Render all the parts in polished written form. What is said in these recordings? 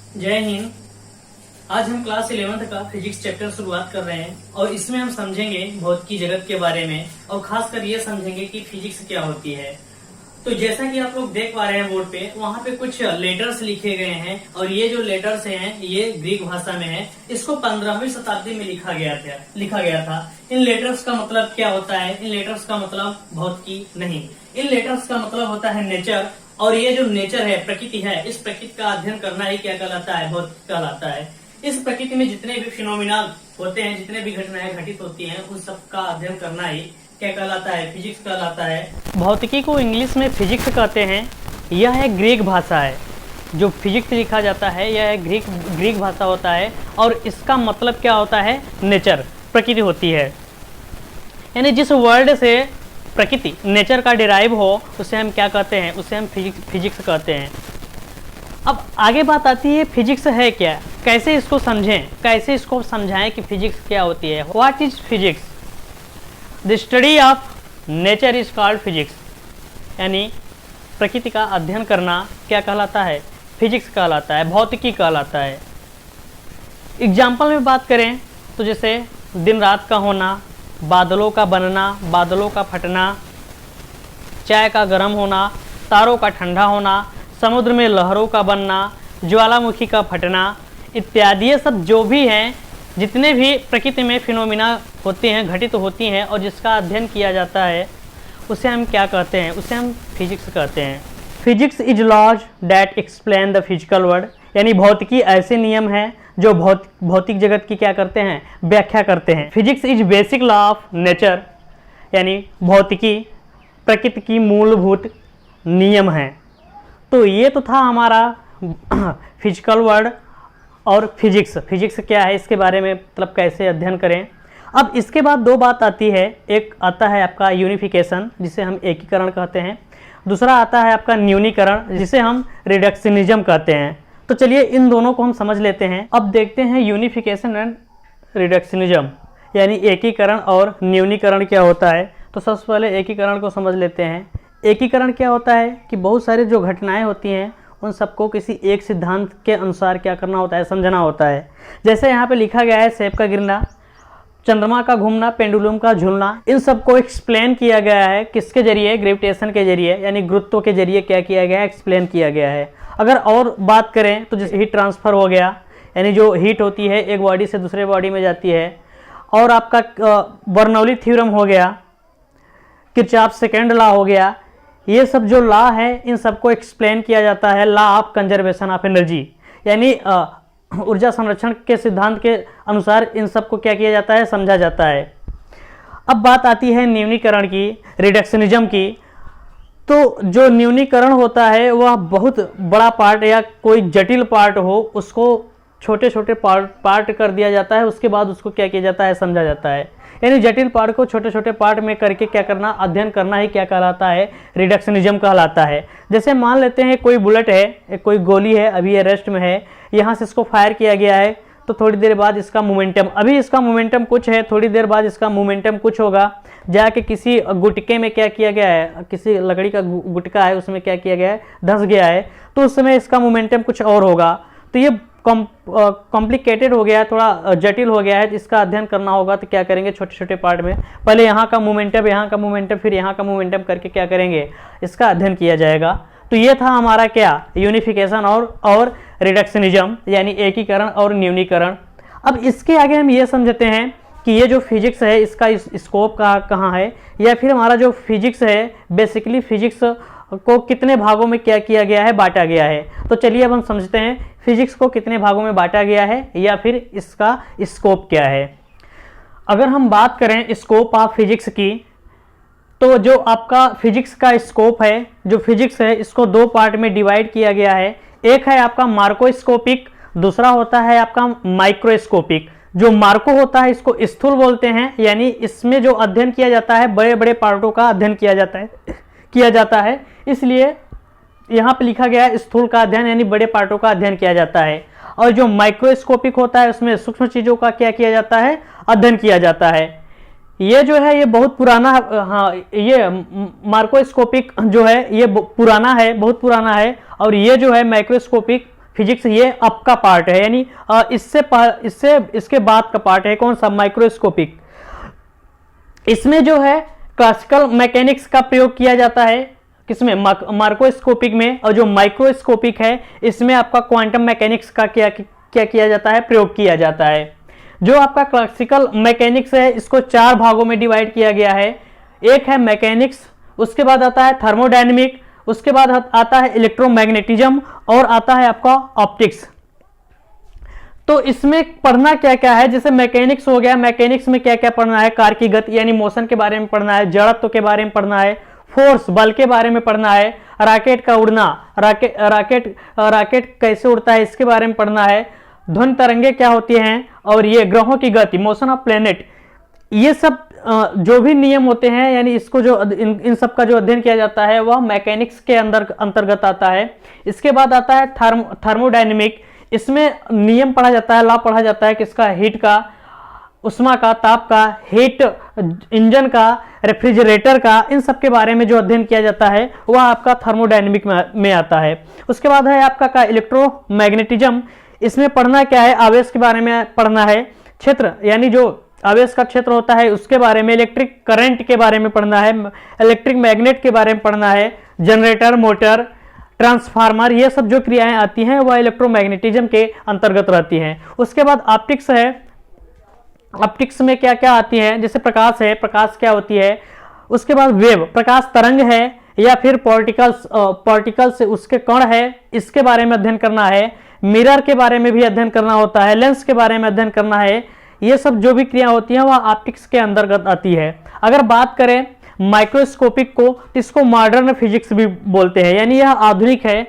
जय हिंद। आज हम क्लास 11th का फिजिक्स चैप्टर शुरुआत कर रहे हैं और इसमें हम समझेंगे भौतिकी जगत के बारे में और खासकर ये समझेंगे कि फिजिक्स क्या होती है। तो जैसा कि आप लोग देख पा रहे हैं बोर्ड पे, वहाँ पे कुछ लेटर्स लिखे गए हैं और ये जो लेटर्स हैं ये ग्रीक भाषा में है। इसको 15वीं शताब्दी में लिखा गया था। इन लेटर्स का मतलब क्या होता है? इन लेटर्स का मतलब भौतिकी नहीं, इन लेटर्स का मतलब होता है नेचर। और ये जो नेचर है, प्रकृति है, इस प्रकृति का अध्ययन करना ही क्या कहलाता है? भौतिकी कहलाता है। इस प्रकृति में जितने भी फिनोमिना होते हैं, जितने भी घटनाएं घटित होती हैं, उन सब का अध्ययन करना ही क्या कहलाता है? फिजिक्स कहलाता है। भौतिकी को इंग्लिश में फिजिक्स कहते हैं। यह एक ग्रीक भाषा है। जो फिजिक्स लिखा जाता है यह एक ग्रीक भाषा होता है और इसका मतलब क्या होता है? नेचर, प्रकृति होती है। यानी जिस वर्ड से प्रकृति, नेचर का डिराइव हो उसे हम क्या कहते हैं? उसे हम फिजिक्स कहते हैं। अब आगे बात आती है फिजिक्स है क्या, कैसे इसको समझें, कैसे इसको समझाएं कि फिजिक्स क्या होती है। What is physics? The study of nature is called physics. यानी प्रकृति का अध्ययन करना क्या कहलाता है? फिजिक्स कहलाता है, भौतिकी कहलाता है। एग्जाम्पल में बात करें तो जैसे दिन रात का होना, बादलों का बनना, बादलों का फटना, चाय का गर्म होना, तारों का ठंडा होना, समुद्र में लहरों का बनना, ज्वालामुखी का फटना इत्यादि, ये सब जो भी हैं, जितने भी प्रकृति में फिनोमिना होते हैं, घटित होती हैं और जिसका अध्ययन किया जाता है उसे हम क्या कहते हैं? उसे हम फिजिक्स कहते हैं। Physics is laws that explain the physical world. यानी भौतिकी ऐसे नियम हैं जो भौतिक जगत की क्या करते हैं? व्याख्या करते हैं। Physics is basic law of nature. यानी भौतिकी प्रकृति की मूलभूत नियम है। तो ये तो था हमारा फिजिकल वर्ल्ड और फिजिक्स। फिजिक्स क्या है, इसके बारे में मतलब कैसे अध्ययन करें। अब इसके बाद दो बात आती है। एक आता है आपका यूनिफिकेशन, जिसे हम एकीकरण कहते हैं। दूसरा आता है आपका न्यूनीकरण, जिसे हम रिडक्शनिज्म कहते हैं। तो चलिए इन दोनों को हम समझ लेते हैं। अब देखते हैं यूनिफिकेशन एंड रिडक्शनिज्म, यानी एकीकरण और न्यूनीकरण क्या होता है। तो सबसे पहले एकीकरण को समझ लेते हैं। एकीकरण क्या होता है कि बहुत सारे जो घटनाएं होती हैं उन सबको किसी एक सिद्धांत के अनुसार क्या करना होता है? समझना होता है। जैसे यहाँ पे लिखा गया है सेब का गिरना, चंद्रमा का घूमना, पेंडुलम का झूलना, इन सबको एक्सप्लेन किया गया है किसके जरिए? ग्रेविटेशन के जरिए, यानी गुरुत्व के जरिए क्या किया गया है? एक्सप्लेन किया गया है। अगर और बात करें तो जैसे हीट ट्रांसफ़र हो गया, यानी जो हीट होती है एक बॉडी से दूसरे बॉडी में जाती है। और आपका बर्नौली थ्योरम हो गया, किरचॉफ सेकेंड लॉ हो गया। ये सब जो लॉ है इन सबको एक्सप्लेन किया जाता है law of conservation of energy, यानी ऊर्जा संरक्षण के सिद्धांत के अनुसार इन सबको क्या किया जाता है? समझा जाता है। अब बात आती है न्यूनीकरण की, रिडक्शनिज्म की। तो जो न्यूनीकरण होता है वह बहुत बड़ा पार्ट या कोई जटिल पार्ट हो उसको छोटे छोटे पार्ट कर दिया जाता है। उसके बाद उसको क्या किया जाता है? समझा जाता है। यानी जटिल पार्ट को छोटे छोटे पार्ट में करके क्या करना? अध्ययन करना ही क्या कहलाता है? रिडक्शनिज्म कहलाता है। जैसे मान लेते हैं कोई बुलेट है, कोई गोली है, अभी ये रेस्ट में है, यहाँ से इसको फायर किया गया है, तो थोड़ी देर बाद इसका मोमेंटम, अभी इसका मोमेंटम कुछ है, थोड़ी देर बाद इसका मोमेंटम कुछ होगा। जाके किसी गुटके में क्या किया गया है? किसी लकड़ी का गुटका है, उसमें क्या किया गया है? धंस गया है, तो उस समय इसका मोमेंटम कुछ और होगा। तो ये कॉम्प्लिकेटेड हो गया है, थोड़ा जटिल हो गया है। इसका अध्ययन करना होगा तो क्या करेंगे? छोटे छोटे पार्ट में पहले यहाँ का मोमेंटम, यहाँ का मोमेंटम, फिर यहाँ का मोमेंटम करके क्या करेंगे? इसका अध्ययन किया जाएगा। तो ये था हमारा क्या? यूनिफिकेशन और रिडक्शनिज्म, यानी एकीकरण और न्यूनीकरण। अब इसके आगे हम ये समझते हैं कि ये जो फिजिक्स है इसका स्कोप कहाँ है, या फिर हमारा जो फिजिक्स है बेसिकली फिजिक्स को कितने भागों में क्या किया गया है? बांटा गया है। तो चलिए अब हम समझते हैं फिजिक्स को कितने भागों में बांटा गया है या फिर इसका स्कोप क्या है। अगर हम बात करें स्कोप ऑफ फिजिक्स की, तो जो आपका फिजिक्स का स्कोप है, जो फिजिक्स है, इसको दो पार्ट में डिवाइड किया गया है। एक है आपका मार्कोस्कोपिक, दूसरा होता है आपका माइक्रोस्कोपिक। जो मार्को होता है इसको स्थूल बोलते हैं, यानी इसमें जो अध्ययन किया जाता है बड़े बड़े पार्टों का अध्ययन किया जाता है, इसलिए यहाँ पे लिखा गया है स्थूल का अध्ययन, यानी बड़े पार्टों का अध्ययन किया जाता है। और जो माइक्रोस्कोपिक होता है उसमें सूक्ष्म चीजों का क्या किया जाता है? अध्ययन किया जाता है। ये जो है ये बहुत पुराना, हाँ, ये मार्कोस्कोपिक जो है ये पुराना है, बहुत पुराना है। और ये जो है माइक्रोस्कोपिक फिजिक्स ये अब का पार्ट है, यानी इसके बाद का पार्ट है कौन सा, माइक्रोस्कोपिक। इसमें जो है क्लासिकल मैकेनिक्स का प्रयोग किया जाता है, किसमें, माइक्रोस्कोपिक में। और जो माइक्रोस्कोपिक है इसमें आपका क्वांटम मैकेनिक्स का क्या किया जाता है, प्रयोग किया जाता है। जो आपका क्लासिकल मैकेनिक्स है इसको 4 भागों में डिवाइड किया गया है। एक है मैकेनिक्स, उसके बाद आता है थर्मोडायनेमिक, उसके बाद आता है इलेक्ट्रोमैग्नेटिज्म और आता है आपका ऑप्टिक्स। तो इसमें पढ़ना क्या क्या है, जैसे मैकेनिक्स हो गया, मैकेनिक्स में क्या क्या पढ़ना है, कार की गति यानी मोशन के बारे में पढ़ना है, जड़त्व के बारे में पढ़ना है, फोर्स बल के बारे में पढ़ना है, रॉकेट का उड़ना, रॉकेट कैसे उड़ता है इसके बारे में पढ़ना है, ध्वनि तरंगे क्या होती हैं, और ये ग्रहों की गति, मोशन ऑफ प्लेनेट, ये सब जो भी नियम होते हैं, यानी इसको जो इन सब का जो अध्ययन किया जाता है वह मैकेनिक्स के अंतर्गत आता है। इसके बाद आता है थर्मोडायनेमिक, इसमें नियम पढ़ा जाता है, लॉ पढ़ा जाता है किसका, हीट का, उष्मा का, ताप का, हीट इंजन का, रेफ्रिजरेटर का, इन सब के बारे में जो अध्ययन किया जाता है वह आपका थर्मोडायनेमिक में आता है। उसके बाद है आपका इलेक्ट्रोमैग्नेटिज्म, इसमें पढ़ना क्या है, आवेश के बारे में पढ़ना है, क्षेत्र यानी जो आवेश का क्षेत्र होता है उसके बारे में, इलेक्ट्रिक करंट के बारे में पढ़ना है, इलेक्ट्रिक मैग्नेट के बारे में पढ़ना है, जनरेटर, मोटर, ट्रांसफार्मर, ये सब जो क्रियाएं आती हैं वह इलेक्ट्रोमैग्नेटिज्म के अंतर्गत रहती हैं। उसके बाद ऑप्टिक्स है, ऑप्टिक्स में क्या क्या आती है, जैसे प्रकाश है, प्रकाश क्या होती है, उसके बाद वेव, प्रकाश तरंग है या फिर पार्टिकल्स उसके कण है, इसके बारे में अध्ययन करना है, मिरर के बारे में भी अध्ययन करना होता है, लेंस के बारे में अध्ययन करना है, ये सब जो भी क्रिया होती हैं वह ऑप्टिक्स के अंतर्गत आती है। अगर बात करें माइक्रोस्कोपिक को तो इसको मॉडर्न फिजिक्स भी बोलते हैं, यानी यह आधुनिक है।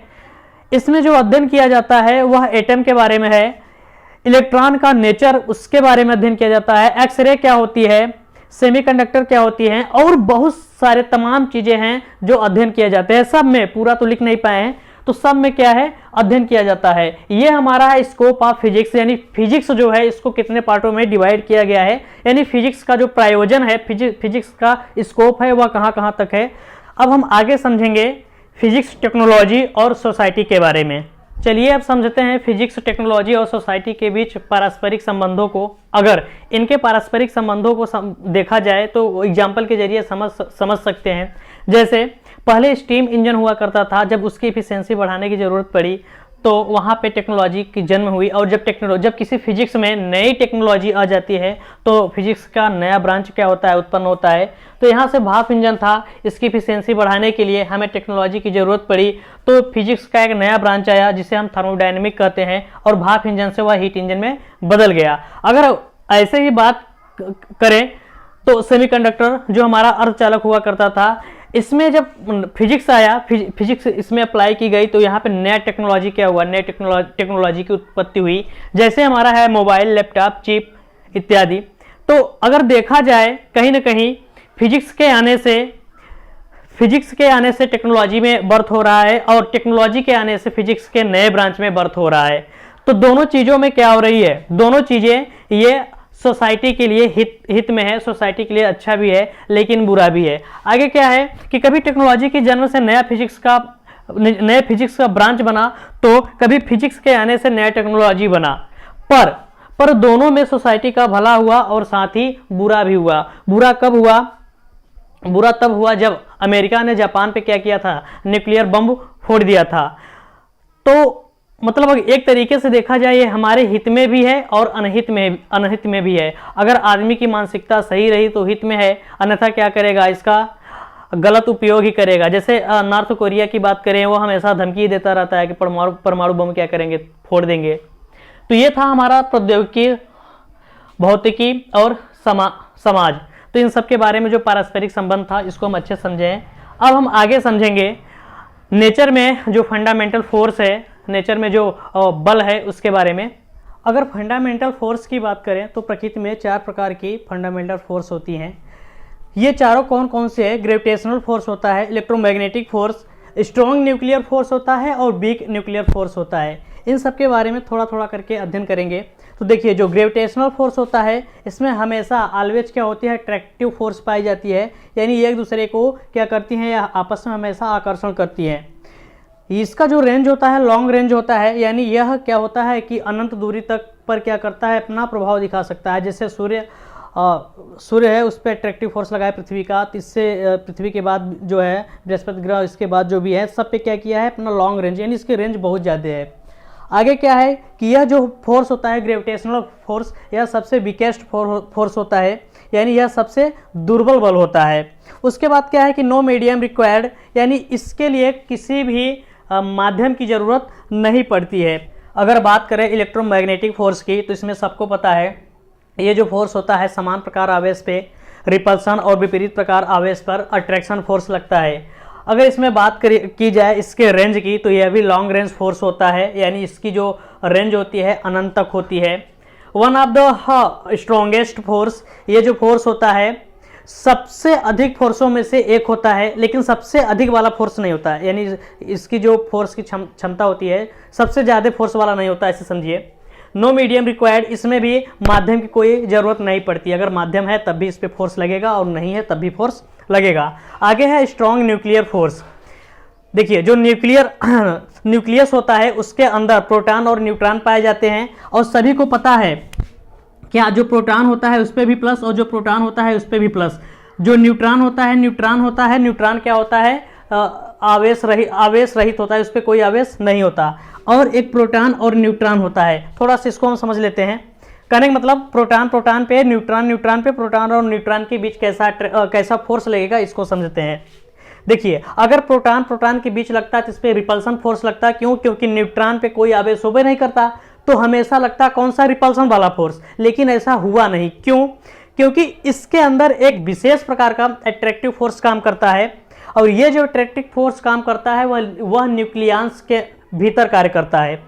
इसमें जो अध्ययन किया जाता है वह एटम के बारे में है, इलेक्ट्रॉन का नेचर उसके बारे में अध्ययन किया जाता है, एक्सरे क्या होती है, सेमीकंडक्टर क्या होती है, और बहुत सारे तमाम चीजें हैं जो अध्ययन किए जाते हैं। सब में पूरा तो लिख नहीं पाए हैं, तो सब में क्या है, अध्ययन किया जाता है। ये हमारा है स्कोप ऑफ फिजिक्स, यानी फिजिक्स जो है इसको कितने पार्टों में डिवाइड किया गया है, यानी फिजिक्स का जो प्रयोजन है, फिजिक्स का स्कोप है वह कहाँ कहाँ तक है। अब हम आगे समझेंगे फिजिक्स, टेक्नोलॉजी और सोसाइटी के बारे में। चलिए अब समझते हैं फिजिक्स, टेक्नोलॉजी और सोसाइटी के बीच पारस्परिक संबंधों को। अगर इनके पारस्परिक संबंधों को देखा जाए तो एग्जाम्पल के जरिए समझ सकते हैं। जैसे पहले स्टीम इंजन हुआ करता था, जब उसकी एफिशिएंसी बढ़ाने की जरूरत पड़ी तो वहाँ पे टेक्नोलॉजी की जन्म हुई, और जब किसी फिजिक्स में नई टेक्नोलॉजी आ जाती है तो फिजिक्स का नया ब्रांच क्या होता है, उत्पन्न होता है। तो यहाँ से भाप इंजन था, इसकी एफिशिएंसी बढ़ाने के लिए हमें टेक्नोलॉजी की जरूरत पड़ी, तो फिजिक्स का एक नया ब्रांच आया जिसे हम थर्मोडायनेमिक कहते हैं, और भाप इंजन से वह हीट इंजन में बदल गया। अगर ऐसे ही बात करें तो सेमीकंडक्टर जो हमारा अर्धचालक हुआ करता था, इसमें जब फिजिक्स आया, फिजिक्स इसमें अप्लाई की गई तो यहाँ पे नया टेक्नोलॉजी क्या हुआ, नए टेक्नोलॉजी की उत्पत्ति हुई। जैसे हमारा है मोबाइल, लैपटॉप, चिप इत्यादि। तो अगर देखा जाए कहीं ना कहीं फिजिक्स के आने से टेक्नोलॉजी में बर्थ हो रहा है, और टेक्नोलॉजी के आने से फिजिक्स के नए ब्रांच में बर्थ हो रहा है। तो दोनों चीज़ों में क्या हो रही है, दोनों चीज़ें ये सोसाइटी के लिए हित में है, सोसाइटी के लिए अच्छा भी है लेकिन बुरा भी है। आगे क्या है कि कभी टेक्नोलॉजी के जन्म से नए फिजिक्स का ब्रांच बना, तो कभी फिजिक्स के आने से नया टेक्नोलॉजी बना, पर दोनों में सोसाइटी का भला हुआ और साथ ही बुरा भी हुआ। बुरा कब हुआ, बुरा तब हुआ जब अमेरिका ने जापान पे क्या किया था, न्यूक्लियर बम फोड़ दिया था। तो मतलब एक तरीके से देखा जाए ये हमारे हित में भी है और अनहित में भी है। अगर आदमी की मानसिकता सही रही तो हित में है, अन्यथा क्या करेगा, इसका गलत उपयोग ही करेगा। जैसे नॉर्थ कोरिया की बात करें, वो हमेशा धमकी देता रहता है कि परमाणु बम क्या करेंगे, फोड़ देंगे। तो ये था हमारा प्रौद्योगिकी, भौतिकी और समाज। तो इन सब के बारे में जो पारस्परिक संबंध था इसको हम अच्छे समझें। अब हम आगे समझेंगे नेचर में जो फंडामेंटल फोर्स है, नेचर में जो बल है उसके बारे में। अगर फंडामेंटल फोर्स की बात करें तो प्रकृति में 4 प्रकार की फंडामेंटल फोर्स होती हैं। ये चारों कौन कौन से हैं? ग्रेविटेशनल फोर्स होता है, electromagnetic force, strong nuclear force होता है और वीक न्यूक्लियर फोर्स होता है। इन सब के बारे में थोड़ा थोड़ा करके अध्ययन करेंगे। तो देखिए, जो ग्रेविटेशनल फोर्स होता है इसमें हमेशा ऑलवेज क्या होती है, अट्रैक्टिव फोर्स पाई जाती है, यानी एक दूसरे को क्या करती हैं या आपस में हमेशा आकर्षण करती हैं। इसका जो रेंज होता है लॉन्ग रेंज होता है, यानी यह क्या होता है कि अनंत दूरी तक पर क्या करता है, अपना प्रभाव दिखा सकता है। जैसे सूर्य है, उस पर अट्रैक्टिव फोर्स लगाए पृथ्वी का, तो इससे पृथ्वी के बाद जो है बृहस्पति ग्रह, इसके बाद जो भी है सब पे क्या किया है, अपना लॉन्ग रेंज, यानी इसकी रेंज बहुत ज़्यादा है। आगे क्या है कि यह जो फोर्स होता है ग्रेविटेशनल फोर्स, यह सबसे वीकेस्ट फोर्स होता है, यानी यह सबसे दुर्बल बल होता है। उसके बाद क्या है कि नो मीडियम रिक्वायर्ड, यानी इसके लिए किसी भी माध्यम की ज़रूरत नहीं पड़ती है। अगर बात करें इलेक्ट्रोमैग्नेटिक फोर्स की, तो इसमें सबको पता है ये जो फोर्स होता है समान प्रकार आवेश पे रिपल्सन और विपरीत प्रकार आवेश पर अट्रैक्शन फोर्स लगता है। अगर इसमें बात की जाए इसके रेंज की, तो यह भी लॉन्ग रेंज फोर्स होता है, यानी इसकी जो रेंज होती है अनंत तक होती है। One of the strongest force, ये जो फोर्स होता है सबसे अधिक फोर्सों में से एक होता है, लेकिन सबसे अधिक वाला फोर्स नहीं होता है, यानी इसकी जो फोर्स की क्षमता होती है सबसे ज़्यादा फोर्स वाला नहीं होता, ऐसे समझिए। नो मीडियम रिक्वायर्ड, इसमें भी माध्यम की कोई ज़रूरत नहीं पड़ती, अगर माध्यम है तब भी इस पर फोर्स लगेगा और नहीं है तब भी फोर्स लगेगा। आगे है स्ट्रॉन्ग न्यूक्लियर फोर्स। देखिए जो न्यूक्लियस होता है उसके अंदर प्रोटॉन और न्यूट्रॉन पाए जाते हैं, और सभी को पता है क्या जो प्रोटॉन होता है उस पर भी प्लस और जो प्रोटॉन होता है उस पर भी प्लस। जो न्यूट्रॉन होता है न्यूट्रॉन क्या होता है, आवेश रहित होता है, उस पर कोई आवेश नहीं होता। और एक प्रोटॉन और न्यूट्रॉन होता है, थोड़ा सा इसको हम समझ लेते हैं। कहने का मतलब प्रोटॉन पे न्यूट्रॉन पे, प्रोटॉन और न्यूट्रॉन के बीच कैसा फोर्स लगेगा इसको समझते हैं। देखिए अगर प्रोटॉन के बीच लगता है तो इस पर रिपल्सन फोर्स लगता है। क्यों? क्योंकि न्यूट्रॉन पे कोई आवेश होबे नहीं करता, तो हमेशा लगता है कौन सा, रिपल्सन वाला फोर्स। लेकिन ऐसा हुआ नहीं, क्यों? क्योंकि इसके अंदर एक विशेष प्रकार का अट्रैक्टिव फोर्स काम करता है, और ये जो अट्रैक्टिव फोर्स काम करता है वह न्यूक्लियस के भीतर कार्य करता है।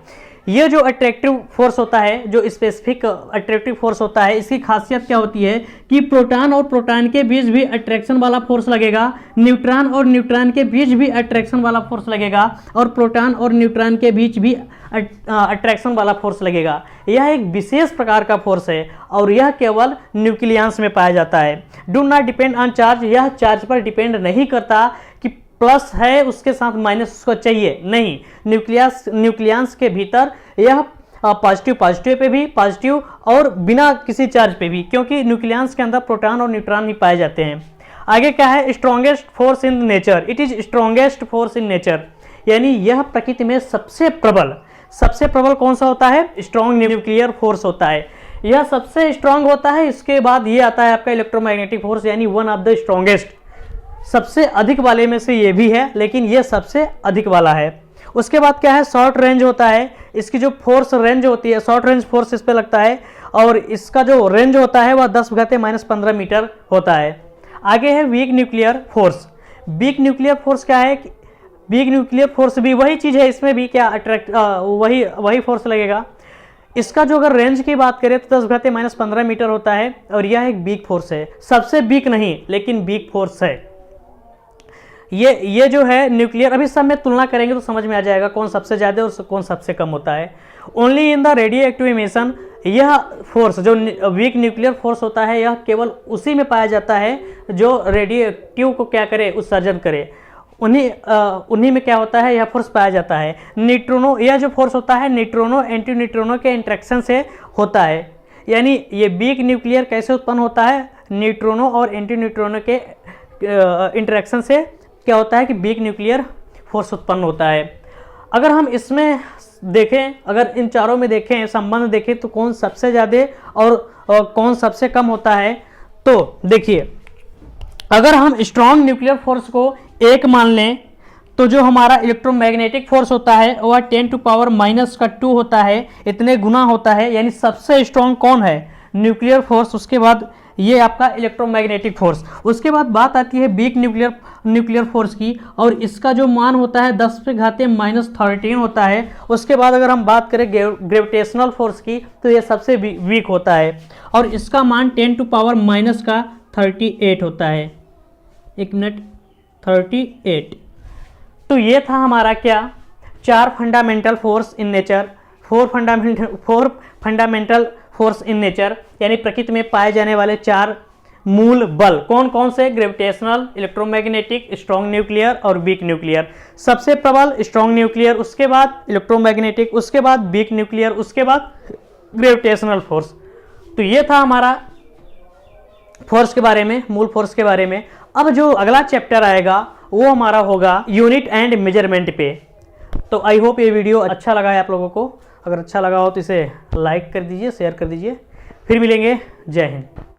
ये जो अट्रैक्टिव फोर्स होता है, जो स्पेसिफिक अट्रैक्टिव फोर्स होता है, इसकी खासियत क्या होती है कि प्रोटॉन और प्रोटॉन के बीच भी अट्रैक्शन वाला फोर्स लगेगा, न्यूट्रॉन और न्यूट्रॉन के बीच भी अट्रैक्शन वाला फोर्स लगेगा, और प्रोटॉन और न्यूट्रॉन के बीच भी अट्रैक्शन वाला फोर्स लगेगा। यह एक विशेष प्रकार का फोर्स है और यह केवल न्यूक्लियस में पाया जाता है। Do not depend on charge, यह चार्ज पर डिपेंड नहीं करता कि प्लस है उसके साथ माइनस उसको चाहिए, नहीं। न्यूक्लियस के भीतर यह पॉजिटिव पे भी पॉजिटिव और बिना किसी चार्ज पे भी, क्योंकि न्यूक्लियस के अंदर प्रोटॉन और न्यूट्रॉन ही पाए जाते हैं। आगे क्या है, strongest force in nature, it is strongest force in nature, यानी यह प्रकृति में सबसे प्रबल कौन सा होता है, स्ट्रॉन्ग न्यूक्लियर फोर्स होता है। यह सबसे स्ट्रॉन्ग होता है। इसके बाद ये आता है आपका इलेक्ट्रोमैग्नेटिक फोर्स, यानी वन ऑफ द स्ट्रॉन्गेस्ट, सबसे अधिक वाले में से ये भी है, लेकिन ये सबसे अधिक वाला है। उसके बाद क्या है, शॉर्ट रेंज होता है। इसकी जो फोर्स रेंज होती है, शॉर्ट रेंज फोर्स इस पे लगता है, और इसका जो रेंज होता है वह 10⁻⁻15 मीटर होता है। आगे है weak nuclear force. Weak nuclear force क्या है, वीक न्यूक्लियर फोर्स भी वही चीज़ है, इसमें भी क्या वही फोर्स लगेगा। इसका जो अगर रेंज की बात करें तो 10⁻15 मीटर होता है, और यह एक वीक फोर्स है, सबसे वीक नहीं लेकिन वीक फोर्स है। ये जो है न्यूक्लियर, अभी सब में तुलना करेंगे तो समझ में आ जाएगा कौन सबसे ज़्यादा और कौन सबसे कम होता है। Only in the radio active emission, यह फोर्स जो वीक न्यूक्लियर फोर्स होता है यह केवल उसी में पाया जाता है जो रेडियो एक्टिव को क्या करे, उत्सर्जन करे, उन्हीं में क्या होता है यह फोर्स पाया जाता है। न्यूट्रिनो, यह जो फोर्स होता है न्यूट्रिनो एंटी न्यूट्रिनो के इंट्रैक्शन से होता है, यानी ये वीक न्यूक्लियर कैसे उत्पन्न होता है, न्यूट्रिनो और एंटी न्यूट्रिनो के इंटरेक्शन से क्या होता है कि वीक न्यूक्लियर फोर्स उत्पन्न होता है। अगर हम इसमें देखें, अगर इन चारों में देखें, संबंध देखें तो कौन सबसे ज़्यादा और कौन सबसे कम होता है, तो देखिए अगर हम स्ट्रॉन्ग न्यूक्लियर फोर्स को 1 मान लें तो जो हमारा इलेक्ट्रोमैग्नेटिक फोर्स होता है वह 10⁻⁻² होता है, इतने गुना होता है, यानी सबसे स्ट्रॉन्ग कौन है, न्यूक्लियर फोर्स। उसके बाद ये आपका इलेक्ट्रोमैग्नेटिक फोर्स। उसके बाद बात आती है वीक न्यूक्लियर फोर्स की, और इसका जो मान होता है 10⁻⁻13 होता है। उसके बाद अगर हम बात करें ग्रेविटेशनल फोर्स की तो ये सबसे वीक होता है, और इसका मान 10⁻⁻38 होता है। 1 मिनट, 38। तो ये था हमारा क्या, 4 fundamental force in nature, 4 fundamental force in nature, यानी प्रकृति में पाए जाने वाले 4 मूल बल कौन कौन से? ग्रेविटेशनल, इलेक्ट्रोमैग्नेटिक, स्ट्रॉन्ग न्यूक्लियर और वीक न्यूक्लियर। सबसे प्रबल स्ट्रॉन्ग न्यूक्लियर, उसके बाद इलेक्ट्रोमैग्नेटिक, उसके बाद वीक न्यूक्लियर, उसके बाद ग्रेविटेशनल फोर्स। तो ये था हमारा फोर्स के बारे में, मूल फोर्स के बारे में। अब जो अगला चैप्टर आएगा वो हमारा होगा यूनिट एंड मेजरमेंट पे। तो आई होप ये वीडियो अच्छा लगा है आप लोगों को। अगर अच्छा लगा हो तो इसे लाइक कर दीजिए, शेयर कर दीजिए। फिर मिलेंगे। जय हिंद।